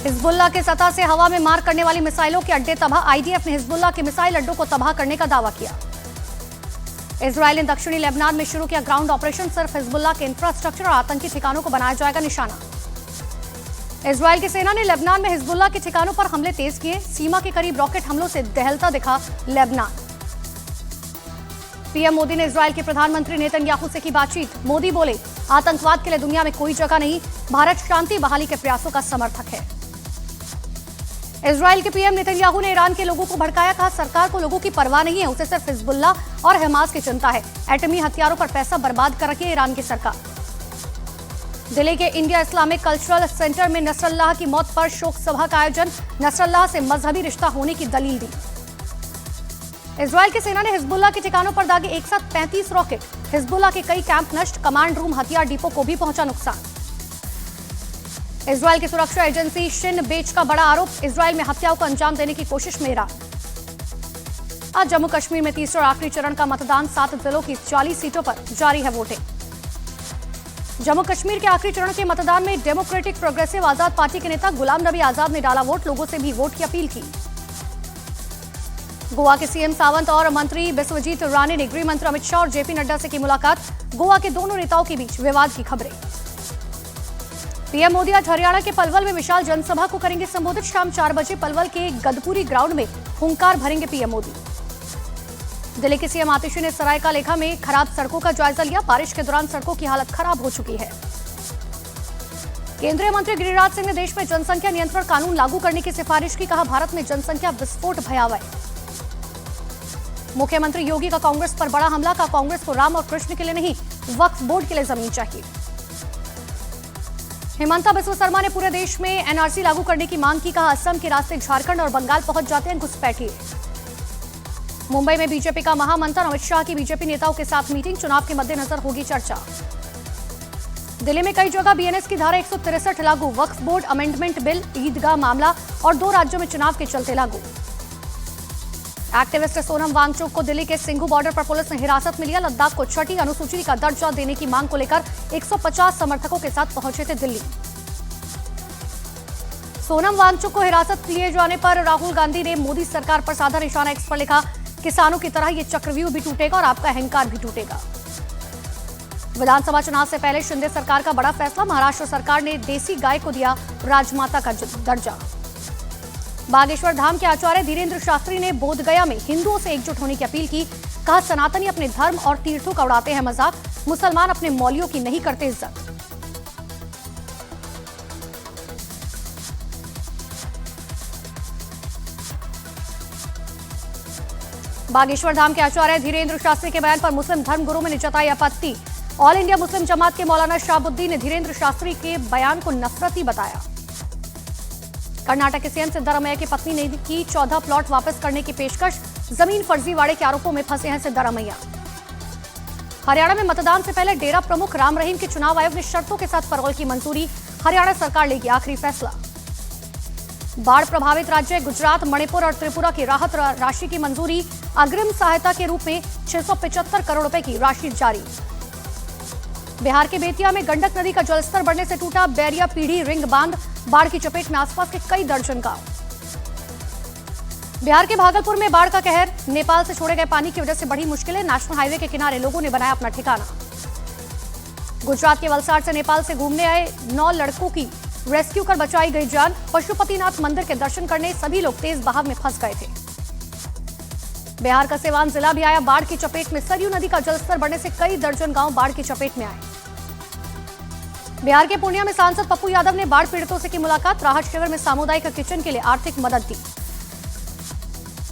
Hezbollah के सतह से हवा में मार करने वाली मिसाइलों के अड्डे तबाह। आईडीएफ ने हिजबुल्लाह के मिसाइल अड्डों को तबाह करने का दावा किया। इजरायल ने दक्षिणी लेबनान में शुरू किया ग्राउंड ऑपरेशन। सिर्फ हिजबुल्लाह के इंफ्रास्ट्रक्चर और आतंकी ठिकानों को बनाया जाएगा निशाना। इजरायल की सेना ने लेबनान में हिजबुल्लाह के ठिकानों पर हमले तेज किए। सीमा के करीब रॉकेट हमलों से दहलता दिखा लेबनान। पीएम मोदी ने इजरायल के प्रधानमंत्री नेतन्याहू से की बातचीत। मोदी बोले, आतंकवाद के लिए दुनिया में कोई जगह नहीं, भारत शांति बहाली के प्रयासों का समर्थक है। इजरायल के पीएम नेतन्याहू ने ईरान के लोगों को भड़काया। कहा, सरकार को लोगों की परवाह नहीं है, उसे सिर्फ हिजबुल्लाह और हमास की चिंता है। एटमी हथियारों पर पैसा बर्बाद कर रही है ईरान की सरकार। दिल्ली के इंडिया इस्लामिक कल्चरल सेंटर में नसरल्लाह की मौत पर शोक सभा का आयोजन। नसरल्लाह से मजहबी रिश्ता होने की दलील दी। इजरायल की सेना ने हिजबुल्लाह के ठिकानों पर दागे एक साथ 35 रॉकेट। हिजबुल्लाह के कई कैंप नष्ट। कमांड रूम, हथियार डिपो को भी पहुंचा नुकसान। इजरायल की सुरक्षा एजेंसी शिन बेच का बड़ा आरोप। इजरायल में हत्याओं को अंजाम देने की कोशिश में ईरान। आज जम्मू कश्मीर में तीसरे और आखिरी चरण का मतदान। 7 जिलों की 40 सीटों पर जारी है वोटिंग। जम्मू कश्मीर के आखिरी चरण के मतदान में डेमोक्रेटिक प्रोग्रेसिव आजाद पार्टी के नेता गुलाम नबी आजाद ने डाला वोट। लोगों से भी वोट की अपील की। गोवा के सीएम सावंत और मंत्री बिस्वजीत राणे ने गृह मंत्री अमित शाह और जेपी नड्डा से की मुलाकात। गोवा के दोनों नेताओं के बीच विवाद की खबरें। पीएम मोदी आज हरियाणा के पलवल में विशाल जनसभा को करेंगे संबोधित। शाम 4 बजे पलवल के गदपुरी ग्राउंड में हुंकार भरेंगे पीएम मोदी। दिल्ली के सीएम आतिशी ने सरायका लेखा में खराब सड़कों का जायजा लिया। बारिश के दौरान सड़कों की हालत खराब हो चुकी है। केंद्रीय मंत्री गिरिराज सिंह ने देश में जनसंख्या नियंत्रण कानून लागू करने की सिफारिश की। कहा, भारत में जनसंख्या विस्फोट भयावह है। मुख्यमंत्री योगी का कांग्रेस पर बड़ा हमला। का कांग्रेस को राम और कृष्ण के लिए नहीं, वक्फ बोर्ड के लिए जमीन चाहिए। हिमंता बिस्वा शर्मा ने पूरे देश में एनआरसी लागू करने की मांग की। कहा, असम के रास्ते झारखंड और बंगाल पहुंच जाते हैं घुसपैठिए। मुंबई में बीजेपी का महामंथन। अमित शाह की बीजेपी नेताओं के साथ मीटिंग। चुनाव के मद्देनजर होगी चर्चा। दिल्ली में कई जगह बीएनएस की धारा 163 लागू। वक्फ बोर्ड अमेंडमेंट बिल, ईदगाह मामला और 2 राज्यों में चुनाव के चलते लागू। एक्टिविस्ट सोनम वांगचुक को दिल्ली के सिंघू बॉर्डर पर पुलिस ने हिरासत में लिया। लद्दाख को 6ठी अनुसूची का दर्जा देने की मांग को लेकर 150 समर्थकों के साथ पहुंचे थे दिल्ली। सोनम वांगचुक को हिरासत लिए जाने पर राहुल गांधी ने मोदी सरकार पर साधा निशाना। एक्स पर लिखा, किसानों की तरह ये चक्रव्यूह भी टूटेगा और आपका अहंकार भी टूटेगा। विधानसभा चुनाव से पहले शिंदे सरकार का बड़ा फैसला। महाराष्ट्र सरकार ने देसी गाय को दिया राजमाता का दर्जा। बागेश्वर धाम के आचार्य धीरेन्द्र शास्त्री ने बोधगया में हिंदुओं से एकजुट होने की अपील की। कहा, सनातनी अपने धर्म और तीर्थों का उड़ाते हैं मजाक, मुसलमान अपने मौलियों की नहीं करते इज्जत। बागेश्वर धाम के आचार्य धीरेन्द्र शास्त्री के बयान पर मुस्लिम धर्मगुरुओं ने जताई आपत्ति। ऑल इंडिया मुस्लिम जमात के मौलाना शहाबुद्दीन ने धीरेन्द्र शास्त्री के बयान को नफरती बताया। कर्नाटक के सीएम सिद्धारमैया की पत्नी ने की 14 प्लॉट वापस करने की पेशकश। जमीन फर्जीवाड़े के आरोपों में फंसे हैं सिद्धारमैया। हरियाणा में मतदान से पहले डेरा प्रमुख राम रहीम के चुनाव आयोग ने शर्तों के साथ पैरोल की मंजूरी। हरियाणा सरकार लेगी आखिरी फैसला। बाढ़ प्रभावित राज्य गुजरात, मणिपुर और त्रिपुरा की राहत राशि की मंजूरी। अग्रिम सहायता के रूप में 675 करोड़ रुपए की राशि जारी। बिहार के बेतिया में गंडक नदी का जलस्तर बढ़ने से टूटा बैरिया पीढ़ी रिंग बांध। बाढ़ की चपेट में आसपास के कई दर्जन गांव। बिहार के भागलपुर में बाढ़ का कहर। नेपाल से छोड़े गए पानी की वजह से बढ़ी मुश्किलें। नेशनल हाईवे के किनारे लोगों ने बनाया अपना ठिकाना। गुजरात के वलसाड से नेपाल से घूमने आए 9 लड़कों की रेस्क्यू कर बचाई गई जान। पशुपतिनाथ मंदिर के दर्शन करने सभी लोग तेज बहाव में फंस गए थे। बिहार का सिवान जिला भी आया बाढ़ की चपेट में। सरयू नदी का जलस्तर बढ़ने से कई दर्जन गांव बाढ़ की चपेट में आए। बिहार के पूर्णिया में सांसद पप्पू यादव ने बाढ़ पीड़ितों से की मुलाकात। राहत शिविर में सामुदायिक किचन के लिए आर्थिक मदद दी।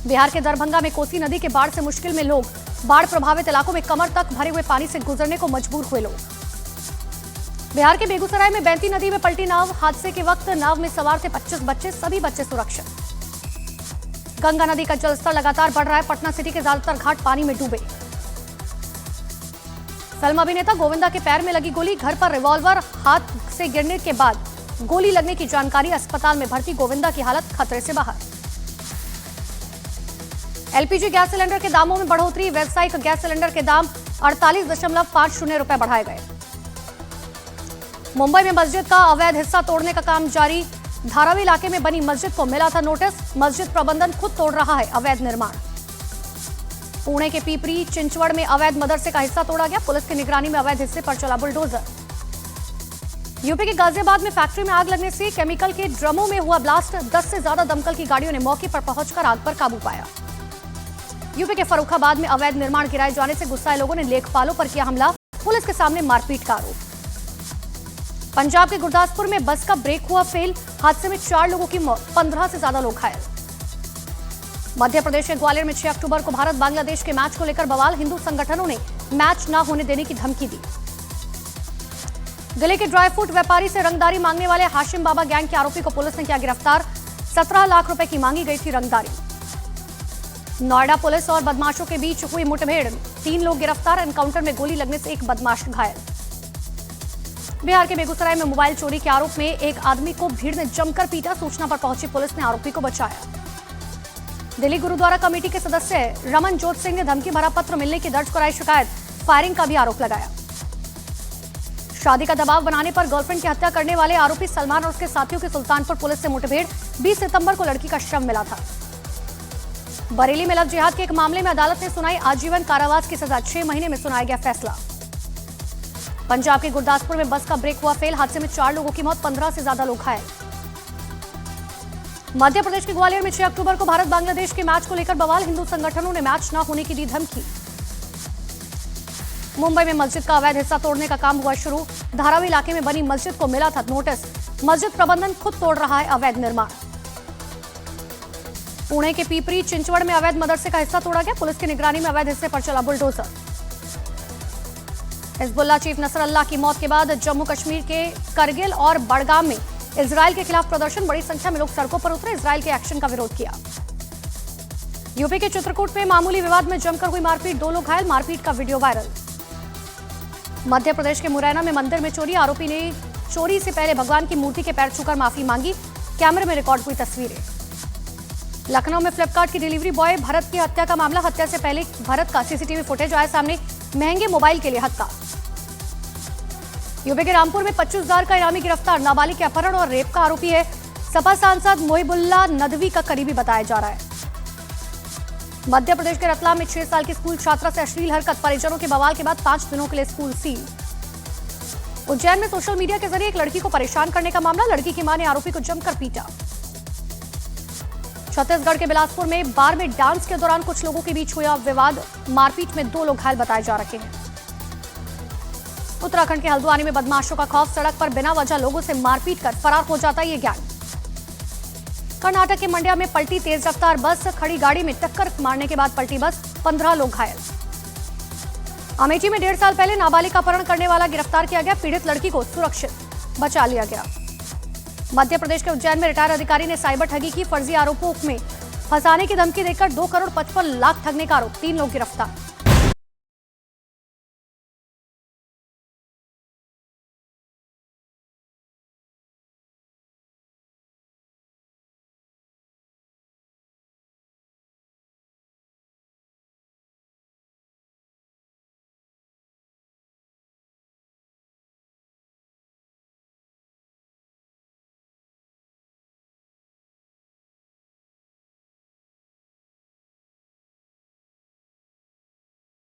बिहार के दरभंगा में कोसी नदी के बाढ़ से मुश्किल में लोग। बाढ़ प्रभावित इलाकों में कमर तक भरे हुए पानी से गुजरने को मजबूर हुए लोग। बिहार के बेगूसराय में बैंती नदी में पलटी नाव। हादसे के वक्त नाव में सवार थे 25 बच्चे, सभी बच्चे सुरक्षित। गंगा नदी का जलस्तर लगातार बढ़ रहा है। पटना सिटी के ज्यादातर घाट पानी में डूबे। फिल्म अभिनेता गोविंदा के पैर में लगी गोली। घर पर रिवॉल्वर हाथ से गिरने के बाद गोली लगने की जानकारी। अस्पताल में भर्ती गोविंदा की हालत खतरे से बाहर। एलपीजी गैस सिलेंडर के दामों में बढ़ोतरी। व्यावसायिक गैस सिलेंडर के दाम 48.50 रुपए बढ़ाए गए। मुंबई में मस्जिद का अवैध हिस्सा तोड़ने का काम जारी। धारावी इलाके में बनी मस्जिद को मिला था नोटिस, मस्जिद प्रबंधन खुद तोड़ रहा है अवैध निर्माण। पुणे के पीपरी चिंचवड़ में अवैध मदरसे का हिस्सा तोड़ा गया, पुलिस की निगरानी में अवैध हिस्से पर चला बुलडोजर। यूपी के गाजियाबाद में फैक्ट्री में आग लगने से केमिकल के ड्रमों में हुआ ब्लास्ट, 10 से ज्यादा दमकल की गाड़ियों ने मौके पर पहुंचकर आग पर काबू पाया। यूपी के फर्रुखाबाद में अवैध निर्माण गिराए जाने से गुस्साए लोगों ने लेखपालों पर किया हमला, पुलिस के सामने मारपीट का आरोप। पंजाब के गुरदासपुर में बस का ब्रेक हुआ फेल, हादसे में 4 लोगों की मौत, 15 से ज्यादा लोग घायल। मध्य प्रदेश के ग्वालियर में 6 अक्टूबर को भारत बांग्लादेश के मैच को लेकर बवाल, हिंदू संगठनों ने मैच न होने देने की धमकी दी। दिल्ली के ड्राई फ्रूट व्यापारी से रंगदारी मांगने वाले हाशिम बाबा गैंग के आरोपी को पुलिस ने किया गिरफ्तार, 17 लाख रुपए की मांगी गई थी रंगदारी। नोएडा पुलिस और बदमाशों के बीच हुई मुठभेड़, 3 लोग गिरफ्तार, एनकाउंटर में गोली लगने से एक बदमाश घायल। बिहार के बेगूसराय में मोबाइल चोरी के आरोप में एक आदमी को भीड़ ने जमकर पीटा, सूचना पर पहुंची पुलिस ने आरोपी को बचाया। दिल्ली गुरुद्वारा कमेटी के सदस्य रमन जोत सिंह ने धमकी भरा पत्र मिलने की दर्ज कराई शिकायत, फायरिंग का भी आरोप लगाया। शादी का दबाव बनाने पर गर्लफ्रेंड की हत्या करने वाले आरोपी सलमान और उसके साथियों की सुल्तानपुर पुलिस से मुठभेड़, 20 सितंबर को लड़की का शव मिला था। बरेली में लव जिहाद के एक मामले में अदालत ने सुनाई आजीवन कारावास की सजा, 6 महीने में सुनाया गया फैसला। पंजाब के गुरदासपुर में बस का ब्रेक हुआ फेल, हादसे में 4 लोगों की मौत, 15 से ज्यादा लोग घायल। मध्य प्रदेश के ग्वालियर में 6 अक्टूबर को भारत बांग्लादेश के मैच को लेकर बवाल, हिंदू संगठनों ने मैच न होने की दी धमकी। मुंबई में मस्जिद का अवैध हिस्सा तोड़ने का काम हुआ शुरू, धारावी इलाके में बनी मस्जिद को मिला था नोटिस, मस्जिद प्रबंधन खुद तोड़ रहा है अवैध निर्माण। पुणे के पीपरी चिंचवड़ में अवैध मदरसे का हिस्सा तोड़ा गया, पुलिस की निगरानी में अवैध हिस्से पर चला बुलडोजर। हिजबुल्लाह चीफ नसरल्लाह की मौत के बाद जम्मू कश्मीर के करगिल और बड़गाम में इजराइल के खिलाफ प्रदर्शन, बड़ी संख्या में लोग सड़कों पर उतरे, इजराइल के एक्शन का विरोध किया। यूपी के चित्रकूट में मामूली विवाद में जमकर हुई मारपीट, 2 लोग घायल, मारपीट का वीडियो वायरल। मध्य प्रदेश के मुरैना में मंदिर में चोरी, आरोपी ने चोरी से पहले भगवान की मूर्ति के पैर छूकर माफी मांगी, कैमरे में रिकॉर्ड हुई तस्वीरें। लखनऊ में फ्लिपकार्ट की डिलीवरी बॉय भरत की हत्या का मामला, हत्या से पहले भरत का सीसीटीवी फुटेज आया सामने, महंगे मोबाइल के लिए हत्या। यूपी के रामपुर में 25,000 का इनामी गिरफ्तार, नाबालिग के अपहरण और रेप का आरोपी है, सपा सांसद मोहिबुल्लाह नदवी का करीबी बताया जा रहा है। मध्य प्रदेश के रतलाम में 6 साल की स्कूल छात्रा से अश्लील हरकत, परिजनों के बवाल के बाद 5 दिनों के लिए स्कूल सील। उज्जैन में सोशल मीडिया के जरिए एक लड़की को परेशान करने का मामला, लड़की की मां ने आरोपी को जमकर पीटा। छत्तीसगढ़ के बिलासपुर में बार में डांस के दौरान कुछ लोगों के बीच हुआ विवाद, मारपीट में 2 लोग घायल बताए जा रहे हैं। उत्तराखंड के हल्द्वानी में बदमाशों का खौफ, सड़क पर बिना वजह लोगों से मारपीट कर फरार हो जाता ये गैंग। कर्नाटक के मंड्या में पलटी तेज रफ्तार बस, खड़ी गाड़ी में टक्कर मारने के बाद पलटी बस, 15 लोग घायल। अमेठी में 1.5 साल पहले नाबालिग का अपहरण करने वाला गिरफ्तार किया गया, पीड़ित लड़की को सुरक्षित बचा लिया गया। मध्य प्रदेश के उज्जैन में रिटायर्ड अधिकारी ने साइबर ठगी की, फर्जी आरोपों में फंसाने की धमकी देकर 2 करोड़ 55 लाख ठगने का आरोप, 3 लोग गिरफ्तार।